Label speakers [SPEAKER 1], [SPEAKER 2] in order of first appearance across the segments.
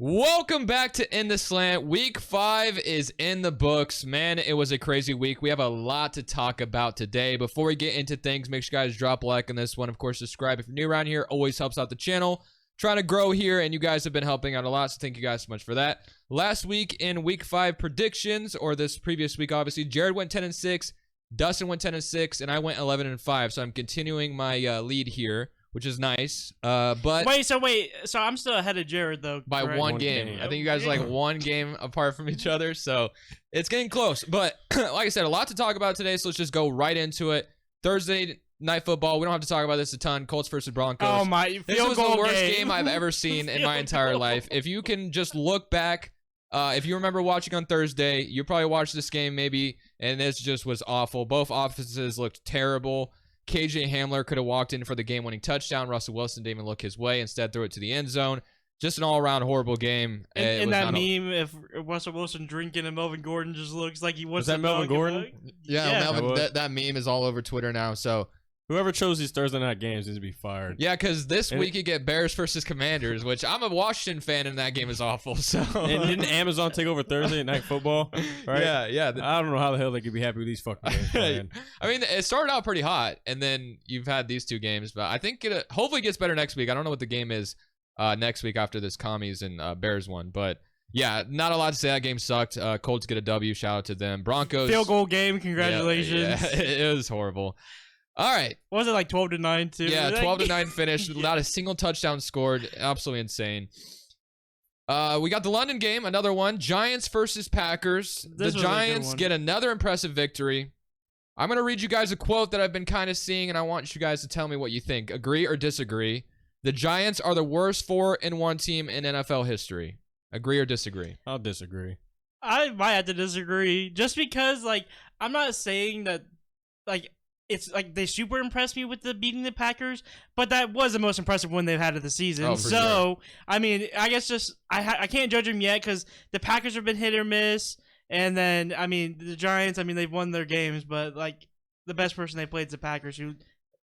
[SPEAKER 1] Welcome back to In the Slant. Week 5 is in the books. Man, it was a crazy week. We have a lot to talk about today. Before we get into things, make sure you guys drop a like on this one. Of course, subscribe if you're new around here. Always helps out the channel. Trying to grow here, and you guys have been helping out a lot, so thank you guys so much for that. Last week in Week 5 predictions, or this previous week, obviously, Jared went 10-6, Dustin went 10-6, and I went 11-5. So I'm continuing my lead here, which is nice. But
[SPEAKER 2] wait, so I'm still ahead of Jared though.
[SPEAKER 1] by
[SPEAKER 2] correct?
[SPEAKER 1] one game. I think you guys are like one game apart from each other, so it's getting close. But like I said, a lot to talk about today, so let's just go right into it. Thursday night football. We don't have to talk about this a ton. Colts versus Broncos.
[SPEAKER 2] Oh my!
[SPEAKER 1] This was the worst game I've ever seen in my entire life. If you can just look back, if you remember watching on Thursday, you probably watched this game maybe, and this just was awful. Both offenses looked terrible. KJ Hamler could have walked in for the game-winning touchdown. Russell Wilson didn't even look his way. Instead, threw it to the end zone. Just an all-around horrible game.
[SPEAKER 2] And that meme, if Russell Wilson drinking and Melvin Gordon just looks like he wants to.
[SPEAKER 3] Was that Melvin Gordon?
[SPEAKER 1] Yeah, Melvin, that meme is all over Twitter now. So
[SPEAKER 3] whoever chose these Thursday night games needs to be fired.
[SPEAKER 1] yeah, because this week you get Bears versus Commanders, which I'm a Washington fan, and that game is awful. So
[SPEAKER 3] And didn't Amazon take over Thursday night football? Right?
[SPEAKER 1] Yeah.
[SPEAKER 3] I don't know how the hell they could be happy with these fucking games, man.
[SPEAKER 1] I mean, it started out pretty hot, and then you've had these two games, but I think it hopefully gets better next week. I don't know what the game is next week after this Commies and Bears one, but yeah, not a lot to say. That game sucked. Colts get a W. Shout out to them. Broncos
[SPEAKER 2] Field goal game. Congratulations.
[SPEAKER 1] Yeah, it was horrible. All right.
[SPEAKER 2] What was it, like 12-9 too?
[SPEAKER 1] Yeah, 12-9 finish. Not a single touchdown scored. Absolutely insane. We got the London game, another one. Giants versus Packers. The Giants get another impressive victory. I'm going to read you guys a quote that I've been kind of seeing, and I want you guys to tell me what you think. Agree or disagree? The Giants are the worst 4-1 team in NFL history. Agree or disagree?
[SPEAKER 3] I'll disagree.
[SPEAKER 2] I might have to disagree, just because I'm not saying that it's like they super impressed me with the beating the Packers, but that was the most impressive one they've had of the season.
[SPEAKER 1] Oh,
[SPEAKER 2] so
[SPEAKER 1] sure.
[SPEAKER 2] I mean, I guess just I can't judge them yet because the Packers have been hit or miss, and then I mean the Giants. I mean they've won their games, but the best person they played is the Packers. Who,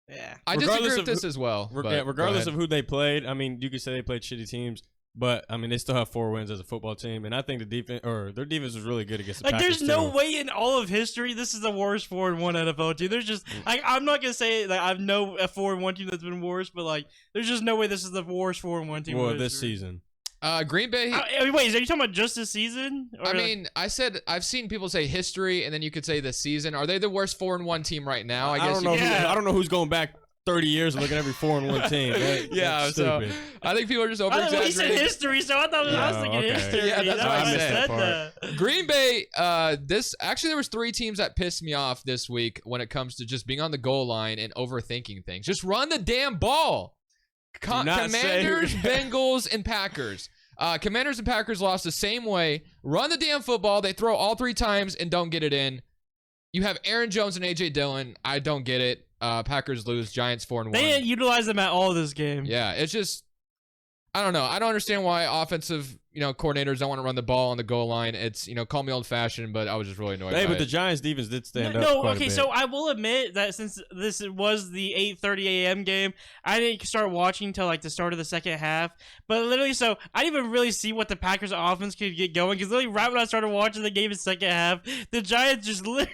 [SPEAKER 2] yeah.
[SPEAKER 1] I disagree with this as well.
[SPEAKER 3] Regardless of who they played, I mean you could say they played shitty teams. But I mean, they still have 4 wins as a football team, and I think their defense was really good against the Packers.
[SPEAKER 2] There's no way in all of history this is the worst 4-1 NFL team. There's just I'm not gonna say I know a 4-1 team that's been worse, but there's just no way this is the worst 4-1 team.
[SPEAKER 3] Well, this season.
[SPEAKER 1] Green Bay.
[SPEAKER 2] Wait, are you talking about just this season? Or
[SPEAKER 1] I mean, I said I've seen people say history, and then you could say this season. Are they the worst 4-1 team right now? I guess.
[SPEAKER 3] I don't know who's going back 30 years and looking at every 4-1 team.
[SPEAKER 1] Yeah, so I think people are just over exaggerating.
[SPEAKER 2] He said history, so I thought I was thinking history.
[SPEAKER 1] Yeah, that's what I
[SPEAKER 2] said.
[SPEAKER 1] That. Green Bay. There was 3 teams that pissed me off this week when it comes to just being on the goal line and overthinking things. Just run the damn ball. Commanders, Bengals, and Packers. Commanders and Packers lost the same way. Run the damn football. They throw all 3 times and don't get it in. You have Aaron Jones and A.J. Dillon. I don't get it. Packers lose. Giants 4-1.
[SPEAKER 2] They didn't utilize them at all this game.
[SPEAKER 1] Yeah, it's just I don't know. I don't understand why offensive coordinators don't want to run the ball on the goal line. It's call me old fashioned, but I was just really annoyed.
[SPEAKER 3] But the Giants defense did stand up.
[SPEAKER 2] No, okay. So I will admit that since this was the 8:30 a.m. game, I didn't start watching until the start of the second half. But literally, so I didn't even really see what the Packers offense could get going because literally right when I started watching the game in the second half, the Giants just literally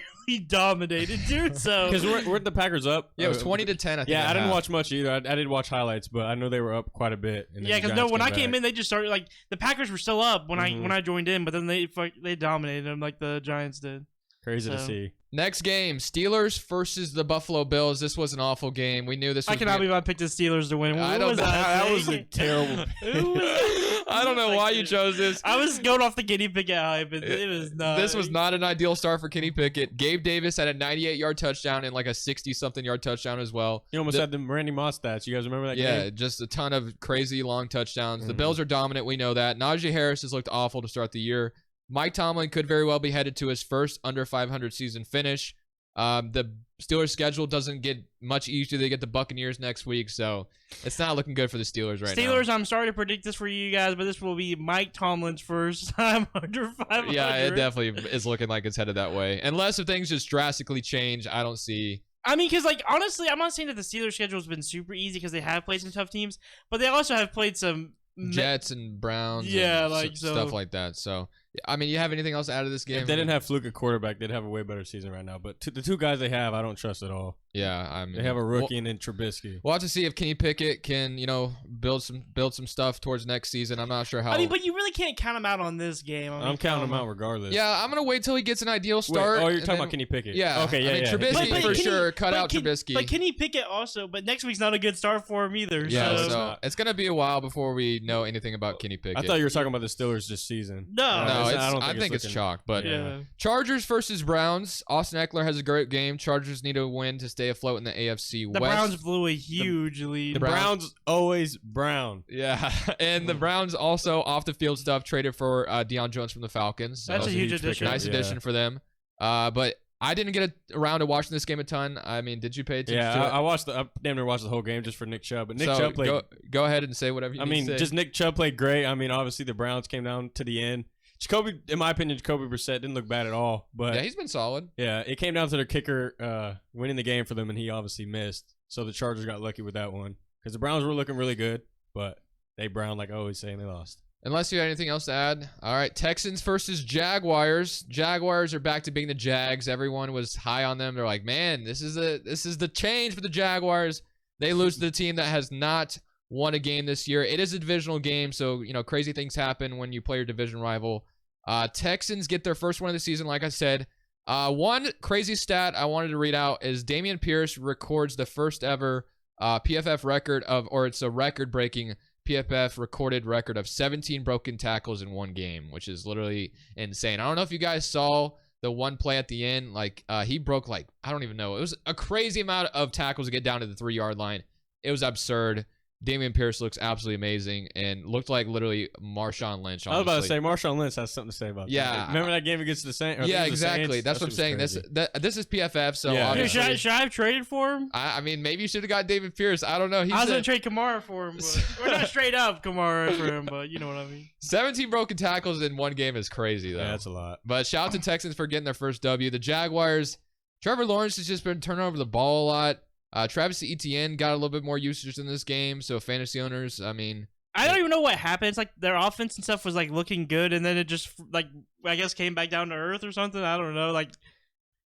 [SPEAKER 2] dominated, dude. So
[SPEAKER 3] because weren't the Packers up?
[SPEAKER 1] Yeah, it was 20-10. I think.
[SPEAKER 3] Yeah, I didn't watch much either. I did watch highlights, but I know they were up quite a bit.
[SPEAKER 2] Yeah, because when I came in, they just started the Packers were still up when I joined in, but then they dominated them like the Giants did.
[SPEAKER 3] Crazy to see.
[SPEAKER 1] Next game, Steelers versus the Buffalo Bills. This was an awful game. We knew this was
[SPEAKER 2] I cannot believe I picked the Steelers to win.
[SPEAKER 1] I don't know.
[SPEAKER 3] That was a terrible
[SPEAKER 1] I don't know why you chose this.
[SPEAKER 2] I was going off the Kenny Pickett hype. It was not.
[SPEAKER 1] This was not an ideal start for Kenny Pickett. Gabe Davis had a 98-yard touchdown and a 60-something yard touchdown as well.
[SPEAKER 3] He almost had the Randy Moss stats. You guys remember that game?
[SPEAKER 1] Yeah, just a ton of crazy long touchdowns. The Bills are dominant. We know that. Najee Harris has looked awful to start the year. Mike Tomlin could very well be headed to his first under 500 season finish. The Steelers' schedule doesn't get much easier. They get the Buccaneers next week, so it's not looking good for the Steelers right now.
[SPEAKER 2] Steelers, I'm sorry to predict this for you guys, but this will be Mike Tomlin's first time under 500.
[SPEAKER 1] Yeah, it definitely is looking like it's headed that way. Unless if things just drastically change, I don't see.
[SPEAKER 2] I mean, because honestly, I'm not saying that the Steelers' schedule has been super easy because they have played some tough teams, but they also have played some
[SPEAKER 1] Jets and Browns.
[SPEAKER 2] Yeah,
[SPEAKER 1] and
[SPEAKER 2] like, so-
[SPEAKER 1] stuff like that. So, I mean, you have anything else out of this game?
[SPEAKER 3] If they didn't have Fluke at quarterback, they'd have a way better season right now. But the two guys they have, I don't trust at all.
[SPEAKER 1] Yeah, I mean,
[SPEAKER 3] They have a rookie and then Trubisky.
[SPEAKER 1] We'll have to see if Kenny Pickett can, build some stuff towards next season. I'm not sure how.
[SPEAKER 2] I mean, but you really can't count him out on this game.
[SPEAKER 3] I'm counting him out regardless.
[SPEAKER 1] Yeah, I'm gonna wait till he gets an ideal start.
[SPEAKER 3] Wait, oh, you're
[SPEAKER 1] and
[SPEAKER 3] talking
[SPEAKER 1] then-
[SPEAKER 3] about Kenny Pickett?
[SPEAKER 1] Yeah.
[SPEAKER 3] Okay, yeah,
[SPEAKER 1] I mean,
[SPEAKER 3] yeah.
[SPEAKER 1] Trubisky
[SPEAKER 2] But
[SPEAKER 1] for
[SPEAKER 2] Kenny-
[SPEAKER 1] sure. Cut
[SPEAKER 2] but
[SPEAKER 1] out Trubisky.
[SPEAKER 2] But Kenny Pickett also. But next week's not a good start for him either.
[SPEAKER 1] Yeah,
[SPEAKER 2] so.
[SPEAKER 1] so it's gonna be a while before we know anything about Kenny Pickett.
[SPEAKER 3] I thought you were talking about the Steelers this season.
[SPEAKER 2] No.
[SPEAKER 1] No,
[SPEAKER 3] I
[SPEAKER 1] I think it's
[SPEAKER 3] looking-
[SPEAKER 1] chalk. But
[SPEAKER 2] Yeah.
[SPEAKER 1] Chargers versus Browns. Austin Eckler has a great game. Chargers need a win to stay afloat in the AFC
[SPEAKER 2] The
[SPEAKER 1] West.
[SPEAKER 2] Browns blew a huge lead.
[SPEAKER 3] The Browns always brown.
[SPEAKER 1] Yeah, and the Browns also off the field stuff traded for Deion Jones from the Falcons. So
[SPEAKER 2] That's a
[SPEAKER 3] was a
[SPEAKER 2] huge
[SPEAKER 3] huge
[SPEAKER 2] addition.
[SPEAKER 3] pickup.
[SPEAKER 1] nice
[SPEAKER 3] Yeah.
[SPEAKER 1] addition for them. But I didn't get around to watching this game a ton. I mean, did you pay attention
[SPEAKER 3] Yeah,
[SPEAKER 1] to
[SPEAKER 3] I
[SPEAKER 1] it?
[SPEAKER 3] watched I damn near watched the whole game just for Nick Chubb. But Nick
[SPEAKER 1] So
[SPEAKER 3] Chubb played.
[SPEAKER 1] go ahead and say whatever you
[SPEAKER 3] I
[SPEAKER 1] need
[SPEAKER 3] mean,
[SPEAKER 1] to say.
[SPEAKER 3] just Nick Chubb played great. I mean, obviously the Browns came down to the end. Jacoby, in my opinion, Jacoby Brissett didn't look bad at all. But
[SPEAKER 1] yeah, he's been solid.
[SPEAKER 3] yeah, it came down to their kicker winning the game for them, and he obviously missed. So the Chargers got lucky with that one because the Browns were looking really good, but they brown like I always say, and they lost.
[SPEAKER 1] Unless you had anything else to add. All right, Texans versus Jaguars. Jaguars are back to being the Jags. Everyone was high on them. They're like, man, this is the change for the Jaguars. They lose to the team that has not won a game this year. It is a divisional game, so crazy things happen when you play your division rival. Texans get their first win of the season, like I said. One crazy stat I wanted to read out is Dameon Pierce records the first ever PFF record it's a record-breaking PFF recorded record of 17 broken tackles in one game, which is literally insane. I don't know if you guys saw the one play at the end. Like, he broke, I don't even know. It was a crazy amount of tackles to get down to the 3-yard line. It was absurd. Dameon Pierce looks absolutely amazing and looked like literally Marshawn Lynch. Honestly.
[SPEAKER 3] I was about to say Marshawn Lynch has something to say about
[SPEAKER 1] Yeah.
[SPEAKER 3] that. Remember that game against the Saints?
[SPEAKER 1] Yeah, exactly. That's what I'm saying. This is PFF, so
[SPEAKER 3] Yeah.
[SPEAKER 2] Dude,
[SPEAKER 1] obviously,
[SPEAKER 2] should I have traded for him?
[SPEAKER 1] I mean, maybe you should have got David Pierce. I don't know.
[SPEAKER 2] I was gonna trade Kamara for him, but we're not straight up Kamara for him, but you know what I mean.
[SPEAKER 1] 17 broken tackles in one game is crazy, though.
[SPEAKER 3] Yeah, that's a lot.
[SPEAKER 1] But shout out to Texans for getting their first W. The Jaguars, Trevor Lawrence has just been turning over the ball a lot. Travis Etienne got a little bit more usage in this game, so fantasy owners, I mean...
[SPEAKER 2] I don't even know what happened. It's like their offense and stuff was looking good, and then it just I guess came back down to earth or something. I don't know.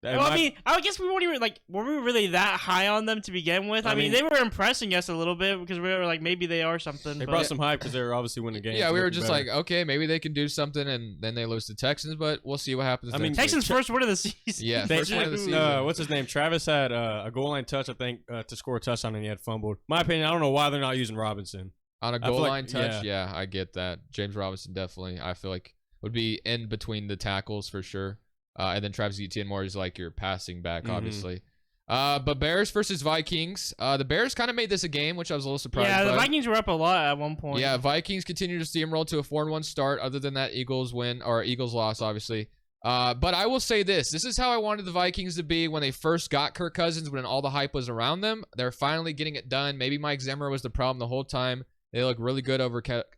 [SPEAKER 2] I guess we weren't even were we really that high on them to begin with? I mean, they were impressing us a little bit because we were maybe they are something.
[SPEAKER 3] They
[SPEAKER 2] but-
[SPEAKER 3] brought some hype because they were obviously winning games.
[SPEAKER 1] Yeah, we were just
[SPEAKER 3] better.
[SPEAKER 1] okay, maybe they can do something, and then they lose to Texans, but we'll see what happens.
[SPEAKER 3] I mean,
[SPEAKER 1] next
[SPEAKER 2] Texans'
[SPEAKER 1] week.
[SPEAKER 2] first win of the season.
[SPEAKER 1] Yeah,
[SPEAKER 3] They-
[SPEAKER 1] first win of the season.
[SPEAKER 3] what's his name? Travis had a goal line touch, I think, to score a touchdown, and he had fumbled. My opinion, I don't know why they're not using Robinson.
[SPEAKER 1] On a
[SPEAKER 3] I feel
[SPEAKER 1] goal
[SPEAKER 3] like-
[SPEAKER 1] line touch,
[SPEAKER 3] yeah.
[SPEAKER 1] yeah, I get that. James Robinson definitely, I feel like, would be in between the tackles for sure. And then Travis Etienne more is your passing back,
[SPEAKER 3] Mhm.
[SPEAKER 1] obviously. But Bears versus Vikings. The Bears kind of made this a game, which I was a little surprised
[SPEAKER 2] Yeah, the
[SPEAKER 1] by.
[SPEAKER 2] Vikings were up a lot at one point.
[SPEAKER 1] Yeah, Vikings continue to steamroll to a 4-1 start. Other than that Eagles win, or Eagles loss, obviously. But I will say this. This is how I wanted the Vikings to be when they first got Kirk Cousins, when all the hype was around them. They're finally getting it done. Maybe Mike Zimmer was the problem the whole time. They look really good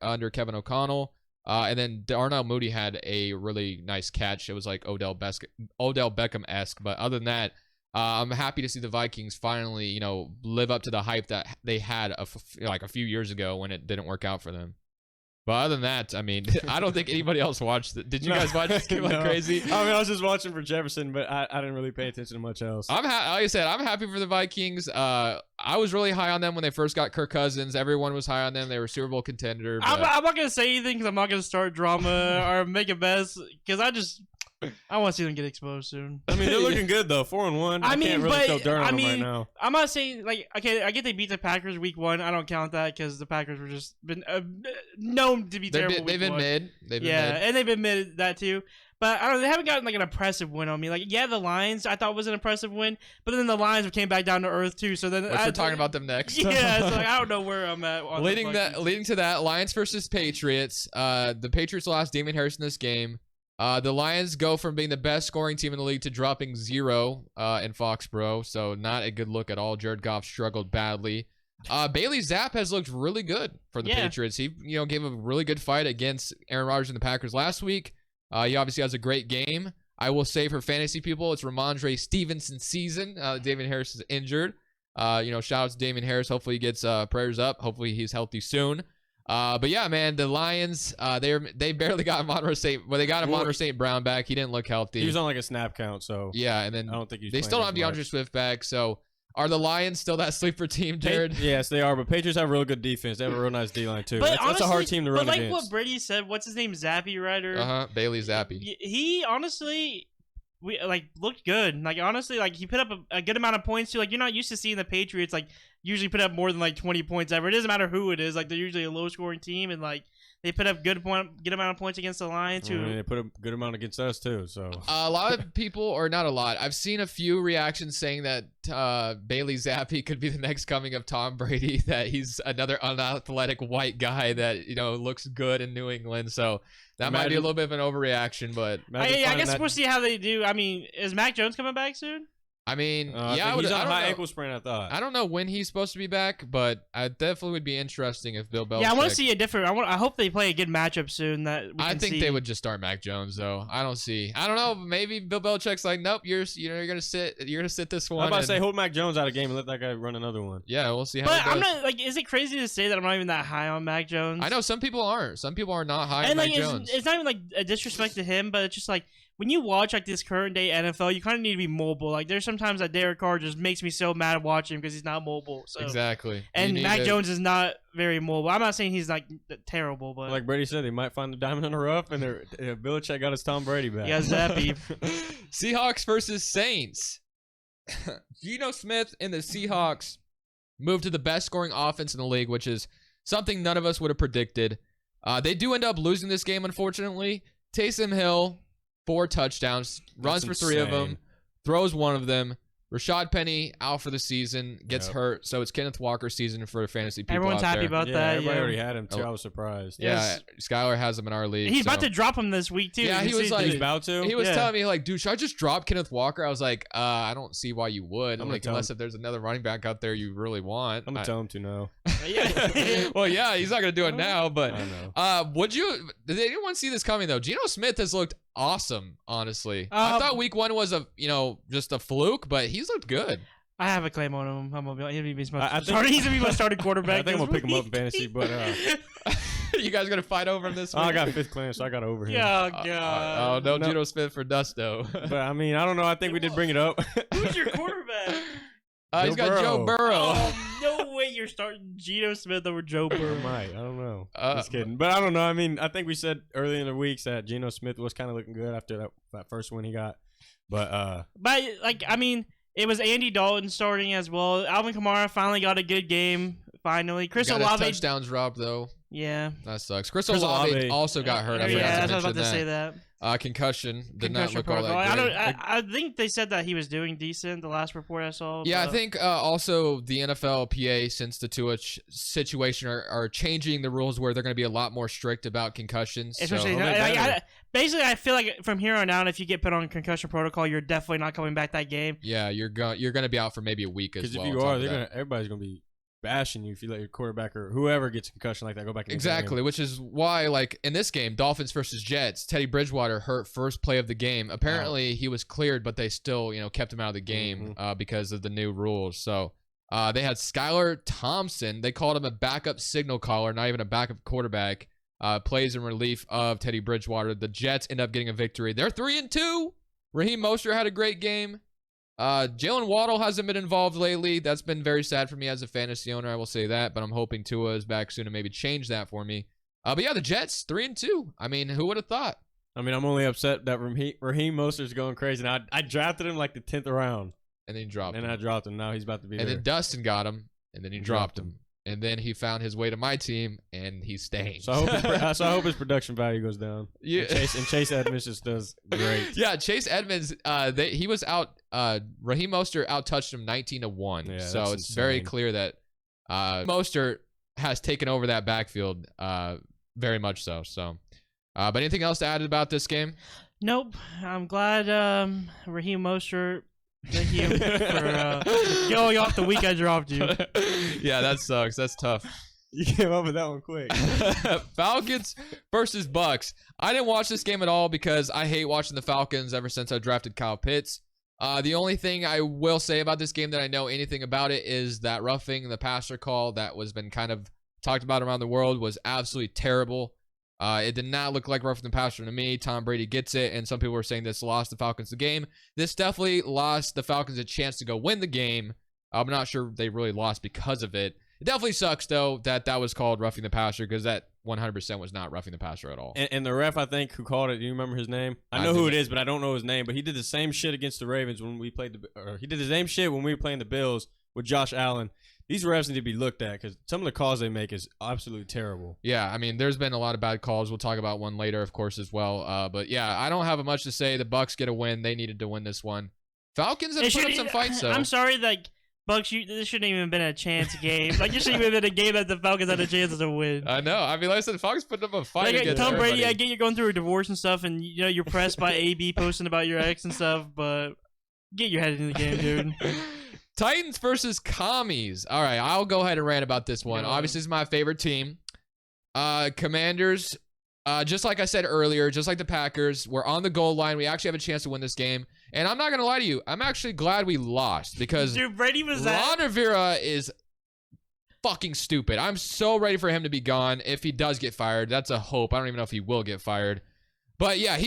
[SPEAKER 1] under Kevin O'Connell. And then Darnell Mooney had a really nice catch. It was like Odell Beckham-esque. But other than that, I'm happy to see the Vikings finally, live up to the hype that they had a few years ago when it didn't work out for them. But other than that, I mean, I don't think anybody else watched it. Did you guys watch this game like crazy?
[SPEAKER 3] I mean, I was just watching for Jefferson, but I didn't really pay attention to much else.
[SPEAKER 1] Like I said, I'm happy for the Vikings. I was really high on them when they first got Kirk Cousins. Everyone was high on them. They were Super Bowl contender. But...
[SPEAKER 2] I'm not gonna say anything because I'm not gonna start drama or make a mess because I want to see them get exposed soon.
[SPEAKER 3] I mean, they're looking good though, 4-1.
[SPEAKER 2] I mean,
[SPEAKER 3] can't really
[SPEAKER 2] but,
[SPEAKER 3] throw dirt on them right now.
[SPEAKER 2] I'm not saying okay. I get they beat the Packers week 1. I don't count that because the Packers were just been known to be terrible.
[SPEAKER 1] They've been mid.
[SPEAKER 2] And they've been mid that too. But I don't know, they haven't gotten an impressive win on me. The Lions I thought was an impressive win, but then the Lions came back down to earth too. So then
[SPEAKER 1] Which we're talking about them next.
[SPEAKER 2] Yeah, so I don't know where I'm at. On
[SPEAKER 1] leading to that, Lions versus Patriots. The Patriots lost Damon Harris in this game. The Lions go from being the best scoring team in the league to dropping 0 in Foxborough, so not a good look at all. Jared Goff struggled badly. Bailey Zapp has looked really good for the Patriots. He gave a really good fight against Aaron Rodgers and the Packers last week. He obviously has a great game. I will say for fantasy people, it's Ramondre Stevenson's season. David Harris is injured. Shout out to Damon Harris. Hopefully he gets prayers up. Hopefully he's healthy soon. But yeah, man, the Lions, they barely got Monroe St. Well, they got a Monroe St. Brown back. He didn't look healthy.
[SPEAKER 3] He was on like a snap count, so
[SPEAKER 1] yeah, and then
[SPEAKER 3] I don't think he's
[SPEAKER 1] they still don't have DeAndre Swift back. So are the Lions still that sleeper team, Jared?
[SPEAKER 3] Yes, they are. But Patriots have a real good defense. They have a real nice D line too.
[SPEAKER 2] But
[SPEAKER 3] That's
[SPEAKER 2] honestly,
[SPEAKER 3] a hard team to run
[SPEAKER 2] but like
[SPEAKER 3] against.
[SPEAKER 2] what Brady said, what's his name, Zappy, right? Or
[SPEAKER 1] Bailey Zappi.
[SPEAKER 2] He honestly, looked good. Like honestly, like he put up a good amount of points too. Like you're not used to seeing the Patriots like usually put up more than like 20 points ever. It doesn't matter who it is. Like they're usually a low scoring team, and like they put up good amount of points against the Lions too.
[SPEAKER 3] They put a good amount against us too. So
[SPEAKER 1] A lot of people, or not a lot, I've seen a few reactions saying that Bailey Zappi could be the next coming of Tom Brady. That he's another unathletic white guy that looks good in New England. So that might be a little bit of an overreaction, but
[SPEAKER 2] I guess we'll see how they do. I mean, is Mac Jones coming back soon?
[SPEAKER 1] I mean,
[SPEAKER 3] yeah, he's on a high ankle sprain. I thought.
[SPEAKER 1] I don't know when he's supposed to be back, but I definitely would be interesting if Bill Belichick.
[SPEAKER 2] Yeah, I want to see a different. I hope they play a good matchup soon. I
[SPEAKER 1] think they would just start Mac Jones though. I don't know. Maybe Bill Belichick's like, nope, you're gonna sit this one.
[SPEAKER 3] I'm about to say hold Mac Jones out of game and let that guy run another one.
[SPEAKER 1] Yeah, we'll see how.
[SPEAKER 2] But
[SPEAKER 1] it goes.
[SPEAKER 2] I'm not like. Is it crazy to say that I'm not even that high on Mac Jones?
[SPEAKER 1] I know some people aren't. Some people are not high on
[SPEAKER 2] and
[SPEAKER 1] Mac
[SPEAKER 2] like,
[SPEAKER 1] Jones.
[SPEAKER 2] It's not even like a disrespect to him, but it's just like when you watch like this current day NFL, you kind of need to be mobile. Like there's sometimes that Derek Carr just makes me so mad watching him because he's not mobile. So.
[SPEAKER 1] Exactly.
[SPEAKER 2] And Mac Jones is not very mobile. I'm not saying he's like terrible, but
[SPEAKER 3] like Brady said, he might find the diamond in the rough, and Belichick got his Tom Brady back.
[SPEAKER 2] Yeah, Zappy.
[SPEAKER 1] Seahawks versus Saints. Geno Smith and the Seahawks moved to the best scoring offense in the league, which is something none of us would have predicted. They do end up losing this game, unfortunately. Taysom Hill, 4 touchdowns, runs for 3 of them, throws 1 of them. Rashad Penny out for the season, gets hurt, so it's Kenneth Walker's season for fantasy people.
[SPEAKER 2] Everyone's happy about that.
[SPEAKER 3] Everybody already had him too. I was surprised.
[SPEAKER 1] Yeah, Skylar has him in our league.
[SPEAKER 2] He's about to drop him this week too.
[SPEAKER 1] Yeah, he was like,
[SPEAKER 3] he's about to.
[SPEAKER 1] He was telling me like, dude, should I just drop Kenneth Walker? I was like, I don't see why you would. Like, unless if there's another running back out there you really want.
[SPEAKER 3] I'm gonna tell him to no.
[SPEAKER 1] Well, yeah, he's not gonna do it now. But
[SPEAKER 3] I know.
[SPEAKER 1] Did anyone see this coming though? Geno Smith has looked awesome. Honestly, I thought week 1 was just a fluke, but he's looked good.
[SPEAKER 2] I have a claim on him. He's gonna be my starting quarterback.
[SPEAKER 3] I think I'm gonna pick him up in fantasy, but
[SPEAKER 1] you guys gonna fight over him this week?
[SPEAKER 3] I got 5th claim, so I got over him.
[SPEAKER 2] Oh god.
[SPEAKER 1] No, Geno Smith for Dusto.
[SPEAKER 3] But I mean, I don't know. I think we did bring it up.
[SPEAKER 2] Who's your quarterback?
[SPEAKER 1] He's got Joe Burrow.
[SPEAKER 2] No way you're starting Geno Smith over Joe Burrow.
[SPEAKER 3] I don't know. Just kidding. But I don't know. I mean, I think we said earlier in the weeks that Geno Smith was kind of looking good after that first one he got. But
[SPEAKER 2] like, I mean, it was Andy Dalton starting as well. Alvin Kamara finally got a good game. Finally, Chris Olave
[SPEAKER 1] touchdowns robbed though.
[SPEAKER 2] Yeah,
[SPEAKER 1] that sucks. Chris Olave also got hurt. I
[SPEAKER 2] was about to say that.
[SPEAKER 1] Concussion did not look all that
[SPEAKER 2] great.
[SPEAKER 1] great.
[SPEAKER 2] I think they said that he was doing decent. The last report I saw.
[SPEAKER 1] Yeah, I think also the NFLPA, since the Tua situation, are changing the rules where they're going to be a lot more strict about concussions.
[SPEAKER 2] Especially, basically, I feel like from here on out, if you get put on concussion protocol, you're definitely not coming back that game.
[SPEAKER 1] Yeah, you're going to be out for maybe a week as well.
[SPEAKER 3] Because if you are, everybody's going to be bashing you if you let your quarterback or whoever gets a concussion like that go back in the game.
[SPEAKER 1] Which is why, like in this game, Dolphins versus Jets, Teddy Bridgewater hurt first play of the game. Apparently he was cleared, but they still kept him out of the game because of the new rules. So they had Skylar Thompson. They called him a backup signal caller, not even a backup quarterback. Plays in relief of Teddy Bridgewater. The Jets end up getting a victory. They're 3-2. Raheem Mostert had a great game. Jalen Waddle hasn't been involved lately. That's been very sad for me as a fantasy owner, I will say that, but I'm hoping Tua is back soon and maybe change that for me. But yeah, the Jets 3-2. I mean, who would have thought?
[SPEAKER 3] I mean, I'm only upset that Raheem Mostert's going crazy. And I drafted him like the 10th round.
[SPEAKER 1] And then he dropped him.
[SPEAKER 3] And I dropped him. Now he's about to be there.
[SPEAKER 1] And then Dustin got him, and then he dropped him. And then he found his way to my team, and he's staying.
[SPEAKER 3] So I hope his production value goes down. Yeah. And Chase Edmonds just does great.
[SPEAKER 1] Yeah, Chase Edmonds, he was out. Raheem Mostert out-touched him 19-1. Yeah, so it's very clear that Mostert has taken over that backfield very much so. But anything else to add about this game?
[SPEAKER 2] Nope. I'm glad Raheem Mostert. Thank you for going off the week I dropped you.
[SPEAKER 1] Yeah, that sucks. That's tough.
[SPEAKER 3] You came up with that one quick.
[SPEAKER 1] Falcons versus Bucks. I didn't watch this game at all because I hate watching the Falcons ever since I drafted Kyle Pitts. The only thing I will say about this game that I know anything about it is that roughing the passer call that was been kind of talked about around the world, was absolutely terrible. It did not look like roughing the passer to me. Tom Brady gets it, and some people were saying this lost the Falcons the game. This definitely lost the Falcons a chance to go win the game. I'm not sure they really lost because of it. It definitely sucks, though, that was called roughing the passer, because that 100% was not roughing the passer at all.
[SPEAKER 3] And the ref, I think, who called it, do you remember his name? I know who it is, but I don't know his name. But he did the same shit against the Ravens when we played he did the same shit when we were playing the Bills with Josh Allen. These refs need to be looked at because some of the calls they make is absolutely terrible.
[SPEAKER 1] Yeah, I mean, there's been a lot of bad calls. We'll talk about one later, of course, as well. But yeah, I don't have much to say. The Bucs get a win. They needed to win this one. Falcons have put up some fights, though.
[SPEAKER 2] I'm sorry, like, Bucks, this shouldn't even been a chance game. Like, this shouldn't even been a game that the Falcons had a chance to win.
[SPEAKER 1] I know. I mean, like I said, the Falcons put up a fight
[SPEAKER 2] like,
[SPEAKER 1] against
[SPEAKER 2] Tom
[SPEAKER 1] everybody.
[SPEAKER 2] Brady, I get you're going through a divorce and stuff, and you know you're pressed by AB posting about your ex and stuff, but get your head in the game, dude.
[SPEAKER 1] Titans versus Commies. All right, I'll go ahead and rant about this one.
[SPEAKER 2] Yeah.
[SPEAKER 1] Obviously, it's my favorite team. Commanders, just like I said earlier, just like the Packers, we're on the goal line. We actually have a chance to win this game. And I'm not going to lie to you. I'm actually glad we lost because
[SPEAKER 2] Dude, Brady was
[SPEAKER 1] Ron Rivera is fucking stupid. I'm so ready for him to be gone if he does get fired. That's a hope. I don't even know if he will get fired. But yeah,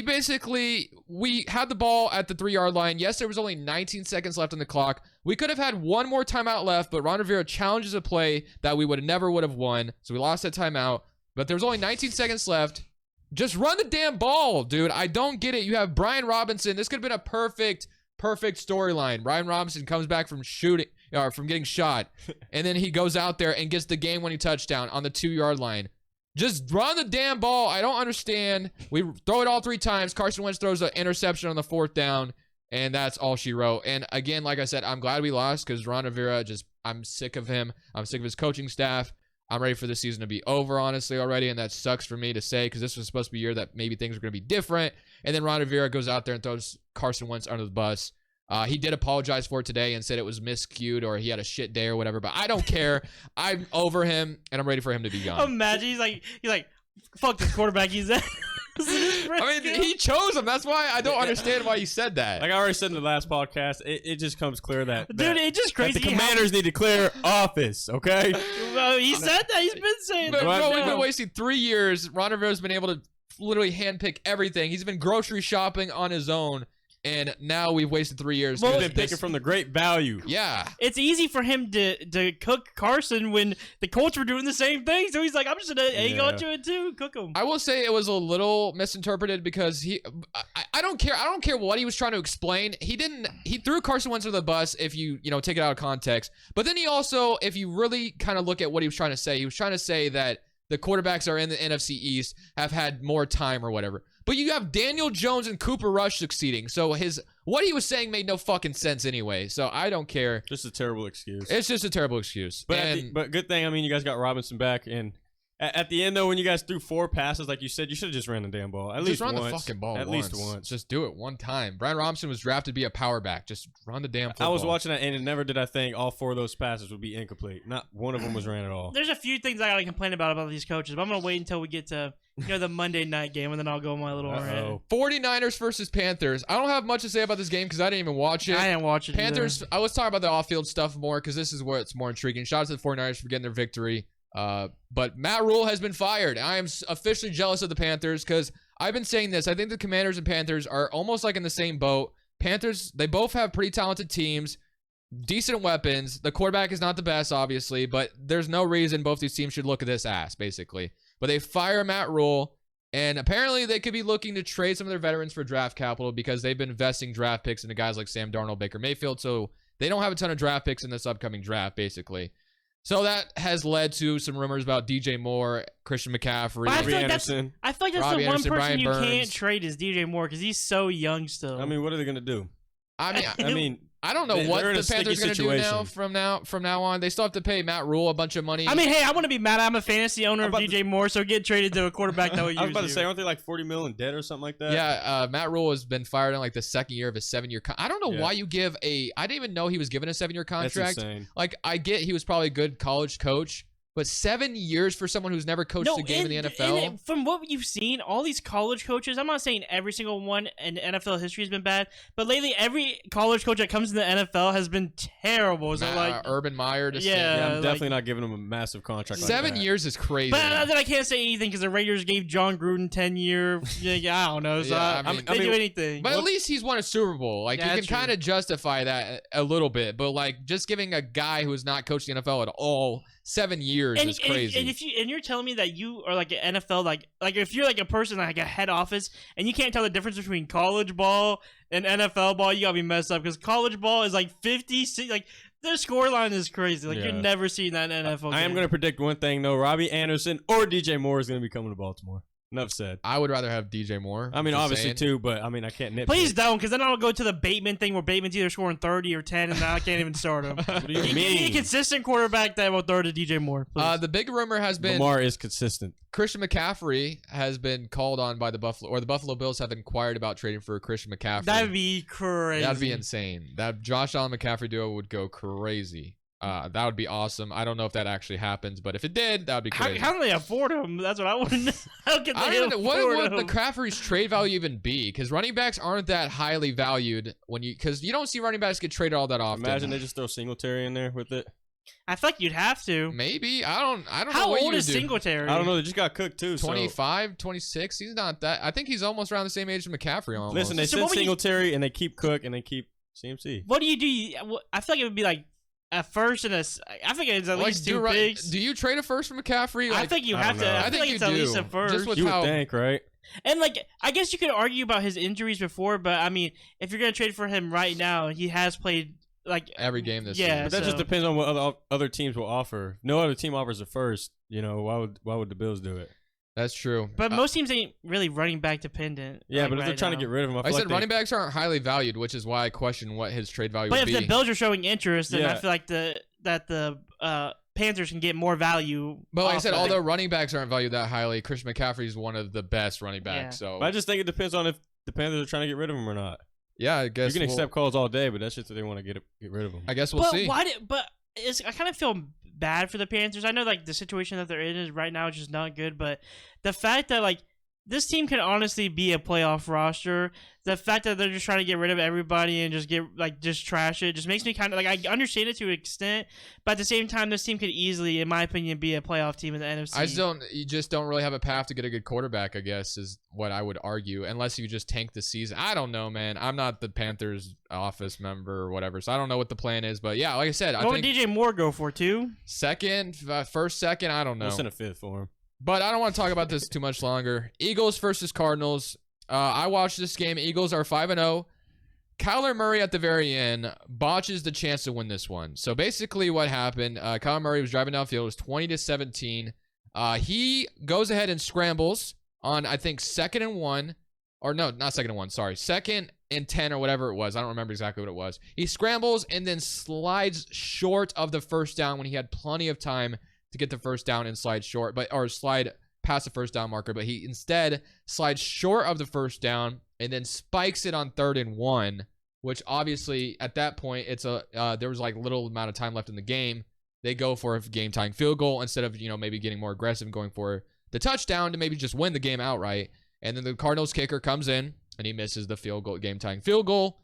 [SPEAKER 1] we had the ball at the 3-yard line. Yes, there was only 19 seconds left on the clock. We could have had one more timeout left, but Ron Rivera challenges a play that we never would have won. So we lost that timeout. But there was only 19 seconds left. Just run the damn ball, dude. I don't get it. You have Brian Robinson. This could have been a perfect storyline. Brian Robinson comes back from getting shot, and then he goes out there and gets the game-winning touchdown on the 2-yard line. Just run the damn ball. I don't understand. We throw it all 3 times. Carson Wentz throws an interception on the 4th down, and that's all she wrote. And again, like I said, I'm glad we lost because Ron Rivera, I'm sick of him. I'm sick of his coaching staff. I'm ready for the season to be over, honestly, already, and that sucks for me to say because this was supposed to be a year that maybe things were going to be different. And then Ron Rivera goes out there and throws Carson Wentz under the bus. He did apologize for it today and said it was miscued or he had a shit day or whatever, but I don't care. I'm over him, and I'm ready for him to be gone.
[SPEAKER 2] Imagine he's like, fuck this quarterback. He's at.
[SPEAKER 1] I mean, he chose him. That's why I don't understand why you said that.
[SPEAKER 3] Like I already said in the last podcast, it just comes clear that
[SPEAKER 2] Dude, it's just crazy.
[SPEAKER 3] the Commanders need to clear office, okay?
[SPEAKER 2] Well, he said that. He's been saying that.
[SPEAKER 1] Bro, we've been wasting 3 years. Ron Rivera's been able to literally handpick everything. He's been grocery shopping on his own. And now we've wasted 3 years.
[SPEAKER 3] Well, he's been picking from the great value.
[SPEAKER 1] Yeah.
[SPEAKER 2] It's easy for him to cook Carson when the Colts were doing the same thing. So he's like, I'm just going to egg onto it too. Cook him.
[SPEAKER 1] I will say it was a little misinterpreted because I don't care. I don't care what he was trying to explain. He threw Carson Wentz under the bus if you take it out of context. But then he also, if you really kind of look at what he was trying to say, he was trying to say that the quarterbacks are in the NFC East have had more time or whatever. But you have Daniel Jones and Cooper Rush succeeding. So what he was saying made no fucking sense anyway. So I don't care.
[SPEAKER 3] Just a terrible excuse.
[SPEAKER 1] It's just a terrible excuse.
[SPEAKER 3] But good thing, I mean, you guys got Robinson back. And at the end, though, when you guys threw 4 passes, like you said, you should have just ran the damn ball. At least
[SPEAKER 1] run
[SPEAKER 3] once.
[SPEAKER 1] the fucking ball
[SPEAKER 3] At least once.
[SPEAKER 1] Just do it one time. Brian Robinson was drafted to be a power back. Just run the damn football.
[SPEAKER 3] I was watching that, and never did I think all 4 of those passes would be incomplete. Not one of them was ran at all.
[SPEAKER 2] There's a few things I got to complain about these coaches, but I'm going to wait until we get to the Monday night game, and then I'll go on my little rant.
[SPEAKER 1] 49ers versus Panthers. I don't have much to say about this game because I didn't even watch it.
[SPEAKER 2] I didn't watch it
[SPEAKER 1] Panthers,
[SPEAKER 2] either.
[SPEAKER 1] I was talking about the off-field stuff more because this is where it's more intriguing. Shout out to the 49ers for getting their victory. But Matt Rule has been fired. I am officially jealous of the Panthers because I've been saying this. I think the Commanders and Panthers are almost like in the same boat. Panthers, they both have pretty talented teams, decent weapons. The quarterback is not the best, obviously, but there's no reason both these teams should look at this ass, basically. But they fire Matt Rule, and apparently they could be looking to trade some of their veterans for draft capital because they've been investing draft picks into guys like Sam Darnold, Baker Mayfield, so they don't have a ton of draft picks in this upcoming draft, basically. So that has led to some rumors about DJ Moore, Christian McCaffrey,
[SPEAKER 3] Robbie Anderson.
[SPEAKER 2] I feel like that's
[SPEAKER 1] Robbie
[SPEAKER 2] the one
[SPEAKER 1] Anderson,
[SPEAKER 2] person
[SPEAKER 1] Brian
[SPEAKER 2] you
[SPEAKER 1] Burns.
[SPEAKER 2] can't trade is DJ Moore because he's so young still.
[SPEAKER 3] I mean, what are they going to do?
[SPEAKER 1] I mean, I don't know
[SPEAKER 3] they're
[SPEAKER 1] what
[SPEAKER 3] in a
[SPEAKER 1] the Panthers are going to do from now on. They still have to pay Matt Rule a bunch of money.
[SPEAKER 2] I mean, hey, I want to be mad. I'm a fantasy owner of DJ Moore, so get traded to a quarterback that will use
[SPEAKER 3] I was about to
[SPEAKER 2] you.
[SPEAKER 3] say, aren't they like $40 million dead or something like that?
[SPEAKER 1] Yeah, Matt Rule has been fired in like the second year of his 7-year contract. I don't know why you give I didn't even know he was given a 7-year contract.
[SPEAKER 3] That's insane.
[SPEAKER 1] Like, I get he was probably a good college coach, But 7 years for someone who's never coached a game in the NFL?
[SPEAKER 2] And from what you've seen, all these college coaches, I'm not saying every single one in NFL history has been bad, but lately every college coach that comes in the NFL has been terrible. So
[SPEAKER 1] Urban Meyer.
[SPEAKER 3] I'm definitely not giving him a massive contract.
[SPEAKER 1] 7 years is crazy.
[SPEAKER 2] But then I can't say anything because the Raiders gave John Gruden 10-year. I don't know. So they do anything.
[SPEAKER 1] But at least he's won a Super Bowl. Like, you can kind of justify that a little bit. But like, just giving a guy who has not coached the NFL at all 7 years is crazy.
[SPEAKER 2] And you're telling me that you are like an NFL like if you're like a person like a head office and you can't tell the difference between college ball and NFL ball, you gotta be messed up because college ball is like 50, like their scoreline is crazy. Like you're never seeing that in NFL.
[SPEAKER 3] I am gonna predict one thing though: Robbie Anderson or DJ Moore is gonna be coming to Baltimore. Enough said.
[SPEAKER 1] I would rather have DJ Moore.
[SPEAKER 3] I mean, obviously too, but I mean, I can't nitpick.
[SPEAKER 2] Please don't, because then I'll go to the Bateman thing where Bateman's either scoring 30 or 10, and I can't even start him.
[SPEAKER 3] What do you mean?
[SPEAKER 2] You need a consistent quarterback that will throw to DJ Moore.
[SPEAKER 1] The big rumor has been
[SPEAKER 3] Lamar is consistent.
[SPEAKER 1] Christian McCaffrey has been called on by the Buffalo Bills have inquired about trading for Christian McCaffrey.
[SPEAKER 2] That'd be crazy.
[SPEAKER 1] That'd be insane. That Josh Allen McCaffrey duo would go crazy. That would be awesome. I don't know if that actually happens, but if it did, that would be crazy.
[SPEAKER 2] How do they afford him? That's what I want to know. How can they afford him?
[SPEAKER 1] What would McCaffrey's trade value even be? Because running backs aren't that highly valued because you don't see running backs get traded all that often.
[SPEAKER 3] Imagine they just throw Singletary in there with it.
[SPEAKER 2] I feel like you'd have to.
[SPEAKER 1] Maybe. I don't know
[SPEAKER 2] How
[SPEAKER 1] what
[SPEAKER 2] old
[SPEAKER 1] you
[SPEAKER 2] is
[SPEAKER 1] do.
[SPEAKER 2] Singletary?
[SPEAKER 3] I don't know. They just got cooked too.
[SPEAKER 1] 25, 26. He's not that. I think he's almost around the same age as McCaffrey almost.
[SPEAKER 3] Listen, they said Singletary and they keep Cook and they keep CMC.
[SPEAKER 2] What do you do? I feel like it would be like a first and I think it's at least two picks.
[SPEAKER 1] Do you trade a first for McCaffrey?
[SPEAKER 2] I think you have to. I think it's at least a first.
[SPEAKER 1] Just with
[SPEAKER 3] you would think, right?
[SPEAKER 2] And like, I guess you could argue about his injuries before, but I mean, if you're gonna trade for him right now, he has played like
[SPEAKER 1] every game this year.
[SPEAKER 3] But that just depends on what other teams will offer. No other team offers a first. You know, why would the Bills do it?
[SPEAKER 1] That's true.
[SPEAKER 2] But most teams ain't really running back dependent.
[SPEAKER 3] Yeah, but if they're trying to get rid of him,
[SPEAKER 1] I said running backs aren't highly valued, which is why I question what his trade value would be.
[SPEAKER 2] But if the Bills are showing interest, then I feel like the Panthers can get more value.
[SPEAKER 1] But like I said, although running backs aren't valued that highly, Christian McCaffrey is one of the best running backs. So
[SPEAKER 3] I just think it depends on if the Panthers are trying to get rid of him or not.
[SPEAKER 1] Yeah, I guess
[SPEAKER 3] you can accept calls all day, but that's just that they want to get rid of him.
[SPEAKER 1] I guess we'll see.
[SPEAKER 2] I kind of feel bad for the Panthers. I know like the situation that they're in is right now is just not good, but the fact that like this team can honestly be a playoff roster, the fact that they're just trying to get rid of everybody and just trash it just makes me kind of like, I understand it to an extent, but at the same time, this team could easily, in my opinion, be a playoff team in the NFC.
[SPEAKER 1] You just don't really have a path to get a good quarterback, I guess, is what I would argue, unless you just tank the season. I don't know, man. I'm not the Panthers office member or whatever, so I don't know what the plan is, but yeah, like I said, I think
[SPEAKER 2] what would DJ Moore go for, too?
[SPEAKER 1] First, second, I don't know.
[SPEAKER 3] We'll send a fifth for him.
[SPEAKER 1] But I don't want to talk about this too much longer. Eagles versus Cardinals. I watched this game. Eagles are 5-0. Kyler Murray at the very end botches the chance to win this one. So basically what happened, Kyler Murray was driving downfield. It was 20-17. He goes ahead and scrambles on, I think, 2nd and 1. Or no, not 2nd and 1. Sorry. 2nd and 10 or whatever it was. I don't remember exactly what it was. He scrambles and then slides short of the first down when he had plenty of time to get the first down and slide short, or slide past the first down marker, but he instead slides short of the first down and then spikes it on 3rd and 1, which obviously at that point there was like little amount of time left in the game. They go for a game-tying field goal instead of maybe getting more aggressive and going for the touchdown to maybe just win the game outright. And then the Cardinals kicker comes in and he misses the game-tying field goal.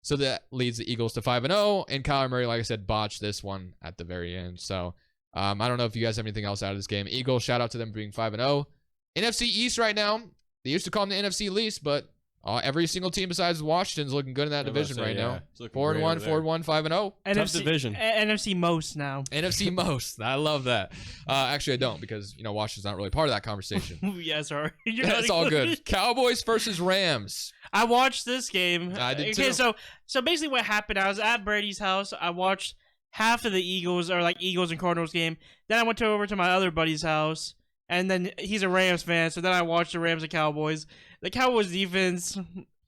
[SPEAKER 1] So that leads the Eagles to 5-0, and Kyler Murray, like I said, botched this one at the very end. So I don't know if you guys have anything else out of this game. Eagles, shout out to them being 5-0. NFC East right now, they used to call them the NFC least, but every single team besides Washington's looking good in that division right now. 4-1, 4-1, 5-0.
[SPEAKER 3] Tough division.
[SPEAKER 2] NFC most now.
[SPEAKER 1] NFC most. I love that. Actually, I don't because Washington's not really part of that conversation.
[SPEAKER 2] Yeah, sorry.
[SPEAKER 1] That's all good. Cowboys versus Rams.
[SPEAKER 2] I watched this game.
[SPEAKER 1] I did too.
[SPEAKER 2] So basically what happened, I was at Brady's house. I watched half of the Eagles and Cardinals game. Then I went over to my other buddy's house, and then he's a Rams fan, so then I watched the Rams and Cowboys. The Cowboys defense,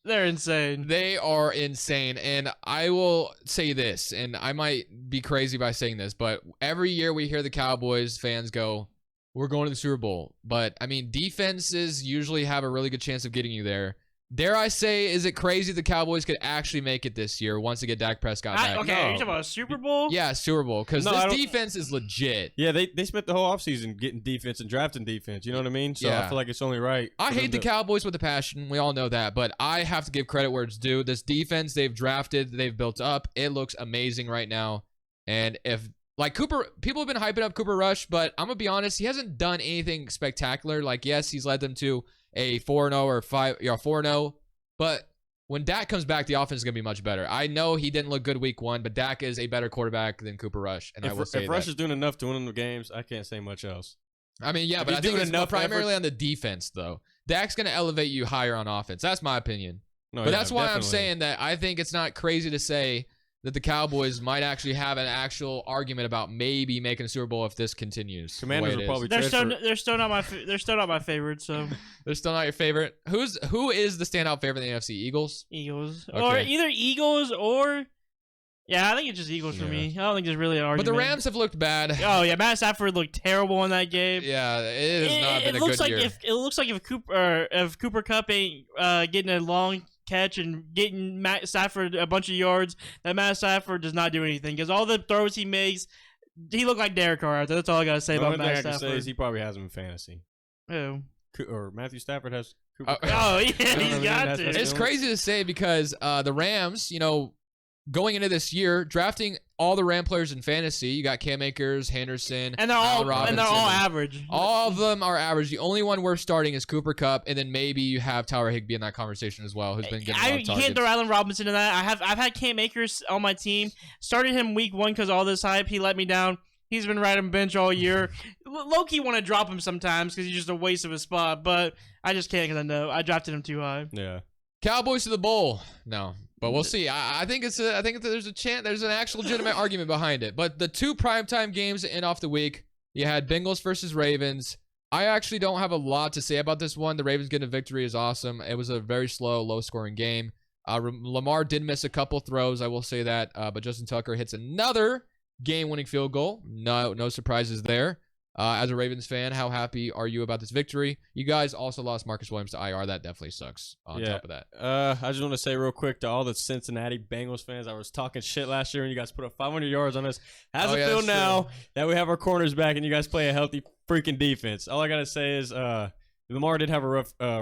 [SPEAKER 2] they're insane.
[SPEAKER 1] They are insane, and I will say this, and I might be crazy by saying this, but every year we hear the Cowboys fans go, we're going to the Super Bowl. But, I mean, defenses usually have a really good chance of getting you there. Dare I say, is it crazy the Cowboys could actually make it this year once they get Dak Prescott back?
[SPEAKER 2] Okay,
[SPEAKER 3] No.
[SPEAKER 2] are you talking about a Super Bowl?
[SPEAKER 1] Yeah, Super Bowl. Because
[SPEAKER 3] No, I
[SPEAKER 1] this
[SPEAKER 3] don't-
[SPEAKER 1] defense is legit.
[SPEAKER 3] Yeah, they spent the whole offseason getting defense and drafting defense. You know what I mean? So
[SPEAKER 1] Yeah.
[SPEAKER 3] I feel like it's only right.
[SPEAKER 1] I
[SPEAKER 3] for
[SPEAKER 1] hate the
[SPEAKER 3] them to-
[SPEAKER 1] Cowboys with a passion. We all know that. But I have to give credit where it's due. This defense they've drafted, they've built up. It looks amazing right now. And if, like Cooper, people have been hyping up Cooper Rush, but I'm going to be honest, he hasn't done anything spectacular. Like, yes, he's led them to a 4-0 or 4-0. But when Dak comes back, the offense is going to be much better. I know he didn't look good week 1, but Dak is a better quarterback than Cooper Rush. And I will say
[SPEAKER 3] if
[SPEAKER 1] that.
[SPEAKER 3] Rush is doing enough to win the games, I can't say much else.
[SPEAKER 1] I mean, yeah,
[SPEAKER 3] If
[SPEAKER 1] but
[SPEAKER 3] he's
[SPEAKER 1] I think
[SPEAKER 3] doing
[SPEAKER 1] it's
[SPEAKER 3] enough
[SPEAKER 1] primarily
[SPEAKER 3] effort-
[SPEAKER 1] on the defense, though. Dak's going to elevate you higher on offense. That's my opinion.
[SPEAKER 3] No,
[SPEAKER 1] But
[SPEAKER 3] yeah,
[SPEAKER 1] that's why I'm
[SPEAKER 3] definitely.
[SPEAKER 1] saying that I think it's not crazy to say that the Cowboys might actually have an actual argument about maybe making a Super Bowl if this continues. the way
[SPEAKER 3] Commanders
[SPEAKER 1] it
[SPEAKER 3] will
[SPEAKER 1] is.
[SPEAKER 3] probably
[SPEAKER 2] They're
[SPEAKER 3] trade
[SPEAKER 2] still
[SPEAKER 3] for-
[SPEAKER 2] they're still not my they're still not my favorite. So
[SPEAKER 1] They're still not your favorite. Who is the standout favorite in the NFC? Eagles?
[SPEAKER 2] Eagles
[SPEAKER 1] Okay.
[SPEAKER 2] or either Eagles or I think it's just Eagles for
[SPEAKER 3] Yeah.
[SPEAKER 2] me. I don't think there's really an
[SPEAKER 1] But
[SPEAKER 2] argument.
[SPEAKER 1] the Rams have looked bad.
[SPEAKER 2] Oh yeah, Matt Stafford looked terrible in that game.
[SPEAKER 1] Yeah, it has not been a
[SPEAKER 2] looks
[SPEAKER 1] good
[SPEAKER 2] like
[SPEAKER 1] year.
[SPEAKER 2] if it looks like if Cooper Kupp ain't getting a long catch and getting Matt Stafford a bunch of yards, that Matt Stafford does not do anything because all the throws he makes, he looked like Derek Carr out there. That's all I gotta say
[SPEAKER 3] The
[SPEAKER 2] about
[SPEAKER 3] only thing
[SPEAKER 2] Matt
[SPEAKER 3] I can say
[SPEAKER 2] Stafford.
[SPEAKER 3] is he probably has him in fantasy.
[SPEAKER 2] Oh.
[SPEAKER 3] Or Matthew Stafford has Cooper.
[SPEAKER 1] Oh,
[SPEAKER 3] Kupp.
[SPEAKER 2] Oh yeah,
[SPEAKER 3] You know what I
[SPEAKER 2] he's
[SPEAKER 3] mean?
[SPEAKER 2] got
[SPEAKER 3] That's-
[SPEAKER 2] to.
[SPEAKER 3] that's
[SPEAKER 1] It's crazy to say because the Rams, going into this year, drafting all the Ram players in fantasy, you got Cam Akers, Henderson,
[SPEAKER 2] And they're
[SPEAKER 1] Allen
[SPEAKER 2] all
[SPEAKER 1] Robinson.
[SPEAKER 2] average.
[SPEAKER 1] All of them are average. The only one worth starting is Cooper Kupp, and then maybe you have Tyler Higbee in that conversation as well, who's been getting a lot of
[SPEAKER 2] You
[SPEAKER 1] targets.
[SPEAKER 2] can't throw Allen Robinson in that. I've had Cam Akers on my team. Started him week 1 because all this hype. He let me down. He's been riding bench all year. Low-key want to drop him sometimes because he's just a waste of a spot, but I just can't because I know I drafted him too high.
[SPEAKER 3] Yeah.
[SPEAKER 1] Cowboys to the bowl. No, but we'll see. I think there's a chance. There's an actual legitimate argument behind it. But the two primetime games to end off the week, you had Bengals versus Ravens. I actually don't have a lot to say about this one. The Ravens getting a victory is awesome. It was a very slow, low-scoring game. Lamar did miss a couple throws, I will say that. But Justin Tucker hits another game-winning field goal. No surprises there. As a Ravens fan, how happy are you about this victory? You guys also lost Marcus Williams to IR. That definitely sucks on top of that.
[SPEAKER 3] I just want to say real quick to all the Cincinnati Bengals fans, I was talking shit last year and you guys put up 500 yards on us. How's
[SPEAKER 1] Oh,
[SPEAKER 3] it
[SPEAKER 1] yeah,
[SPEAKER 3] feel
[SPEAKER 1] that's
[SPEAKER 3] now that we have our corners back and you guys play a healthy freaking defense? All I got to say is Lamar did have a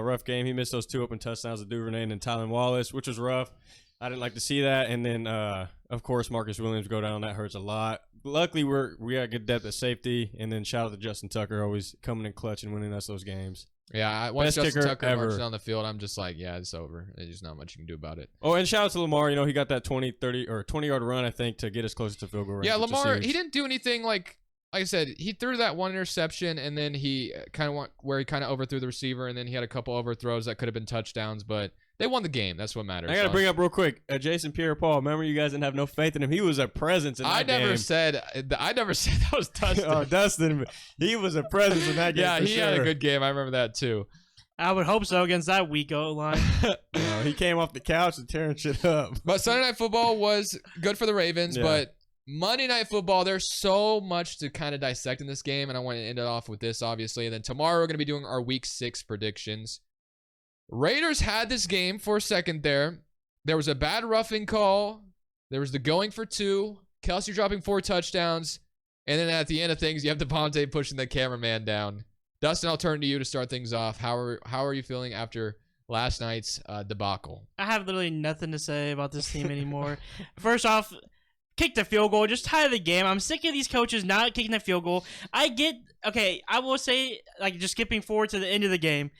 [SPEAKER 3] rough game. He missed those 2 open touchdowns to Duvernay and Tylen Wallace, which was rough. I didn't like to see that. And then, of course, Marcus Williams go down. That hurts a lot. Luckily, we got good depth at safety. And then shout out to Justin Tucker, always coming in clutch and winning us those games.
[SPEAKER 1] Yeah, once
[SPEAKER 3] Best
[SPEAKER 1] Justin
[SPEAKER 3] kicker
[SPEAKER 1] Tucker
[SPEAKER 3] ever.
[SPEAKER 1] marches on the field, I'm just like, yeah, it's over. There's not much you can do about it.
[SPEAKER 3] Oh, and shout out to Lamar. You know, he got that 20-yard run, I think, to get us closer to field goal range.
[SPEAKER 1] Yeah,
[SPEAKER 3] which is
[SPEAKER 1] Lamar,
[SPEAKER 3] huge.
[SPEAKER 1] he didn't do anything like I said. He threw that one interception, and then he kind of overthrew the receiver, and then he had a couple overthrows that could have been touchdowns, but they won the game. That's what matters.
[SPEAKER 3] I got to bring up real quick, Jason Pierre-Paul. Remember you guys didn't have no faith in him. He was a presence in that
[SPEAKER 1] I never
[SPEAKER 3] game.
[SPEAKER 1] said that was Dustin.
[SPEAKER 3] Oh, Dustin. He was a presence in that game.
[SPEAKER 1] Yeah,
[SPEAKER 3] for
[SPEAKER 1] he
[SPEAKER 3] sure.
[SPEAKER 1] had a good game. I remember that too.
[SPEAKER 2] I would hope so against that weak O-line.
[SPEAKER 3] He came off the couch and tearing shit up.
[SPEAKER 1] But Sunday Night Football was good for the Ravens,
[SPEAKER 3] Yeah.
[SPEAKER 1] but Monday Night Football, there's so much to kind of dissect in this game, and I want to end it off with this, obviously. And then tomorrow we're going to be doing our Week 6 predictions. Raiders had this game for a second there. There was a bad roughing call. There was the going for 2. Kelsey dropping 4 touchdowns. And then at the end of things, you have Devontae pushing the cameraman down. Dustin, I'll turn to you to start things off. How are you feeling after last night's debacle?
[SPEAKER 2] I have literally nothing to say about this team anymore. First off, kick the field goal. Just tie the game. I'm sick of these coaches not kicking the field goal. I will say, like, just skipping forward to the end of the game.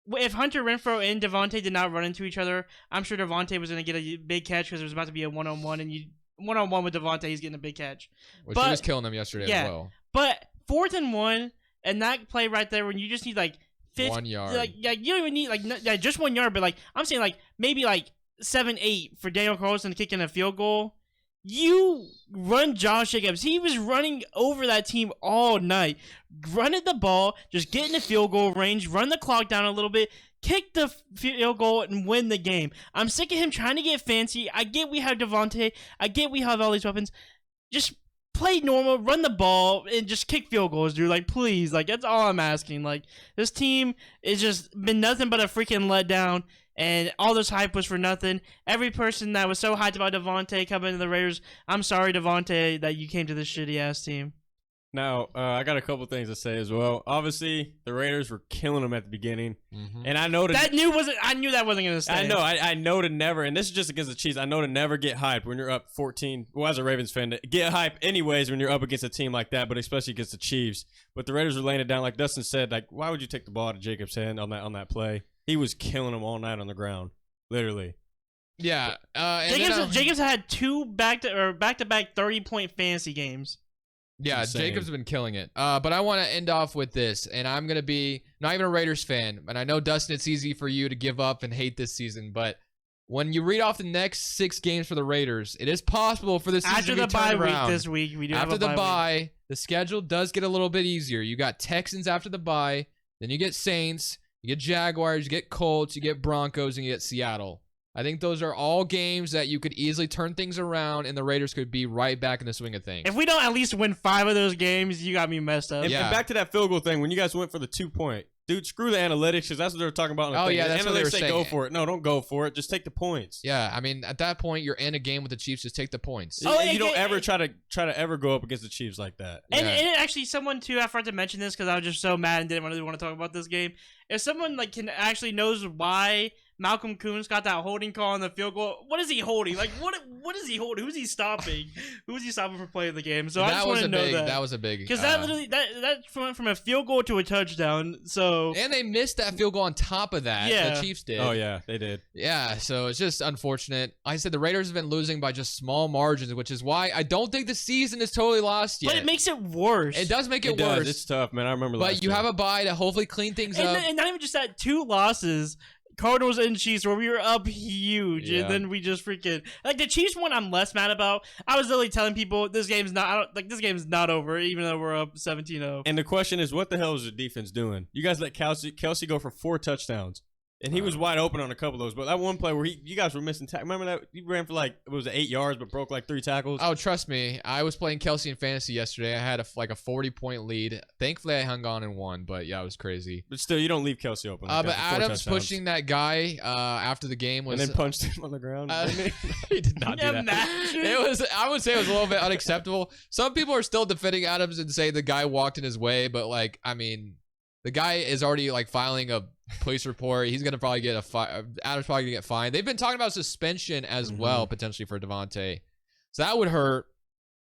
[SPEAKER 2] If Hunter Renfrow and Devontae did not run into each other, I'm sure Devontae was going to get a big catch because there was about to be a one-on-one, and one-on-one with Devontae, he's getting a big catch.
[SPEAKER 1] Which he was killing them yesterday as well.
[SPEAKER 2] But 4th and 1, and that play right there when you just need, like,
[SPEAKER 1] 1 yard.
[SPEAKER 2] Like, you don't even need, just 1 yard, but, like, I'm saying, like, maybe, like, 7-8 for Daniel Carlson kicking a field goal. You run Josh Jacobs. He was running over that team all night. Running the ball, just get in the field goal range, run the clock down a little bit, kick the field goal, and win the game. I'm sick of him trying to get fancy. I get we have Devontae. I get we have all these weapons. Just play normal, run the ball, and just kick field goals, dude. Like, please. Like, that's all I'm asking. Like, this team is just been nothing but a freaking letdown, and all this hype was for nothing. Every person that was so hyped about Devontae coming to the Raiders, I'm sorry, Devontae, that you came to this shitty-ass team.
[SPEAKER 3] Now, I got a couple things to say as well. Obviously, the Raiders were killing them at the beginning, and I know
[SPEAKER 2] I knew that wasn't gonna stay.
[SPEAKER 3] I know, I know to never, and this is just against the Chiefs. I know to never get hyped when you're up 14. Well, as a Ravens fan, to get hyped anyways when you're up against a team like that, but especially against the Chiefs. But the Raiders were laying it down, like Dustin said. Like, why would you take the ball out of Jacobs' hand on that play? He was killing them all night on the ground, literally.
[SPEAKER 1] Yeah,
[SPEAKER 2] Jacobs had two back-to-back 30-point fantasy games.
[SPEAKER 1] Yeah,
[SPEAKER 3] Insane.
[SPEAKER 1] Jacobs has been killing it. But I want to end off with this, and I'm going to be not even a Raiders fan. And I know, Dustin, it's easy for you to give up and hate this season, but when you read off the next 6 games for the Raiders, it is possible for this season
[SPEAKER 2] After
[SPEAKER 1] to be
[SPEAKER 2] the bye
[SPEAKER 1] turned
[SPEAKER 2] week
[SPEAKER 1] around.
[SPEAKER 2] this week, we do
[SPEAKER 1] After
[SPEAKER 2] have a
[SPEAKER 1] the
[SPEAKER 2] bye
[SPEAKER 1] bye, the schedule does get a little bit easier. You got Texans after the bye, then you get Saints, you get Jaguars, you get Colts, you get Broncos, and you get Seattle. I think those are all games that you could easily turn things around, and the Raiders could be right back in the swing of things.
[SPEAKER 2] If we don't at least win 5 of those games, you got me messed up.
[SPEAKER 3] And
[SPEAKER 1] Yeah.
[SPEAKER 3] back to that field goal thing, when you guys went for the 2-point, dude, screw the analytics, because that's what they were talking about. In the
[SPEAKER 1] Oh,
[SPEAKER 3] thing.
[SPEAKER 1] yeah,
[SPEAKER 3] The
[SPEAKER 1] that's what they
[SPEAKER 3] analytics
[SPEAKER 1] were
[SPEAKER 3] say
[SPEAKER 1] saying.
[SPEAKER 3] go for it. No, don't go for it. Just take the points.
[SPEAKER 1] Yeah, I mean, at that point, you're in a game with the Chiefs. Just take the points.
[SPEAKER 2] Oh,
[SPEAKER 3] You don't
[SPEAKER 2] and-
[SPEAKER 3] ever try to ever go up against the Chiefs like that.
[SPEAKER 2] And,
[SPEAKER 1] Yeah.
[SPEAKER 2] and actually, someone too, I forgot to mention this because I was just so mad and didn't really want to talk about this game. If someone like can actually knows why Malcolm Coons got that holding call on the field goal, what is he holding? Like, what is he holding? Who's he stopping? Who's he stopping for playing the game? So I just want to know that.
[SPEAKER 1] That was a big.
[SPEAKER 2] Because that literally that went from a field goal to a touchdown. So
[SPEAKER 1] And they missed that field goal on top of that.
[SPEAKER 2] Yeah.
[SPEAKER 1] The Chiefs did.
[SPEAKER 3] Oh, yeah, they did.
[SPEAKER 1] Yeah, so it's just unfortunate. Like I said, the Raiders have been losing by just small margins, which is why I don't think the season is totally lost yet.
[SPEAKER 2] but it makes it worse.
[SPEAKER 1] It does make it,
[SPEAKER 3] It does.
[SPEAKER 1] worse.
[SPEAKER 3] It's tough, man. I remember last
[SPEAKER 1] But you
[SPEAKER 3] year.
[SPEAKER 1] have a bye to hopefully clean things up.
[SPEAKER 2] And not even just that, 2 losses. Cardinals and Chiefs, where we were up huge,
[SPEAKER 3] Yeah.
[SPEAKER 2] and then we just freaking like the Chiefs one. I'm less mad about. I was literally telling people this game's not this game's not over, even though we're up 17-0.
[SPEAKER 3] And the question is, what the hell is the defense doing? You guys let Kelsey go for 4 touchdowns. And he was wide open on a couple of those. But that one play where you guys were missing tackles. Remember that? He ran for like, it was 8 yards, but broke like 3 tackles.
[SPEAKER 1] Oh, trust me. I was playing Kelsey in fantasy yesterday. I had a 40-point lead. Thankfully, I hung on and won, but yeah, it was crazy.
[SPEAKER 3] But still, you don't leave Kelsey open. like
[SPEAKER 1] But
[SPEAKER 3] that for 4
[SPEAKER 1] Adams
[SPEAKER 3] touchdowns.
[SPEAKER 1] pushing that guy after the game was.
[SPEAKER 3] And then punched him on the ground. didn't he?
[SPEAKER 1] He did not do that.
[SPEAKER 2] Imagine.
[SPEAKER 1] It was. I would say it was a little bit unacceptable. Some people are still defending Adams and say the guy walked in his way, but like, I mean, the guy is already like filing a police report. He's gonna probably get Adams probably gonna get fined. They've been talking about suspension as well, potentially for Devontae. So that would hurt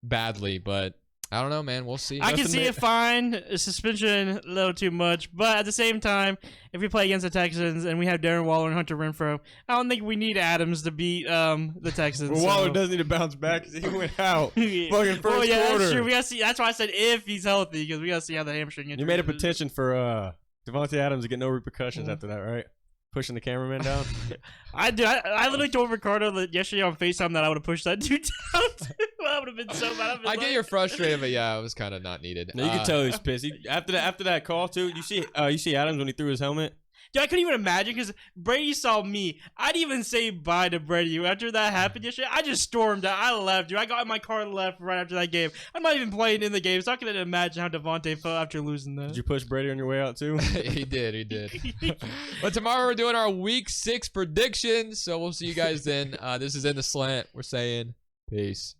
[SPEAKER 1] badly, but I don't know, man. We'll see.
[SPEAKER 2] I can
[SPEAKER 3] Dustin,
[SPEAKER 2] see a fine, a suspension, a little too much. But at the same time, if we play against the Texans and we have Darren Waller and Hunter Renfrow, I don't think we need Adams to beat the Texans.
[SPEAKER 3] Well, Waller does need to bounce back because he went out. Fucking first
[SPEAKER 2] yeah,
[SPEAKER 3] quarter.
[SPEAKER 2] that's true. We gotta see. That's why I said if he's healthy, because we gotta see how the hamstring.
[SPEAKER 3] You made a
[SPEAKER 2] injury-
[SPEAKER 3] petition for Devontae Adams to get no repercussions after that, right? Pushing the cameraman down.
[SPEAKER 2] I literally told Ricardo that yesterday on FaceTime that I would have pushed that dude down too. I would have been so mad.
[SPEAKER 1] I get you're frustrated, but yeah, it was kind of not needed.
[SPEAKER 3] No, you can tell he's pissed. After that call too, you see Adams when he threw his helmet.
[SPEAKER 2] Dude, I couldn't even imagine because Brady saw me. I didn't even say bye to Brady. After that happened yesterday, I just stormed out. I left, dude. I got in my car and left right after that game. I'm not even playing in the game, so I couldn't imagine how Devontae felt after losing that.
[SPEAKER 3] Did you push Brady on your way out too?
[SPEAKER 1] He did. But tomorrow we're doing our week 6 predictions, so we'll see you guys then. This is In the Slant. We're saying peace.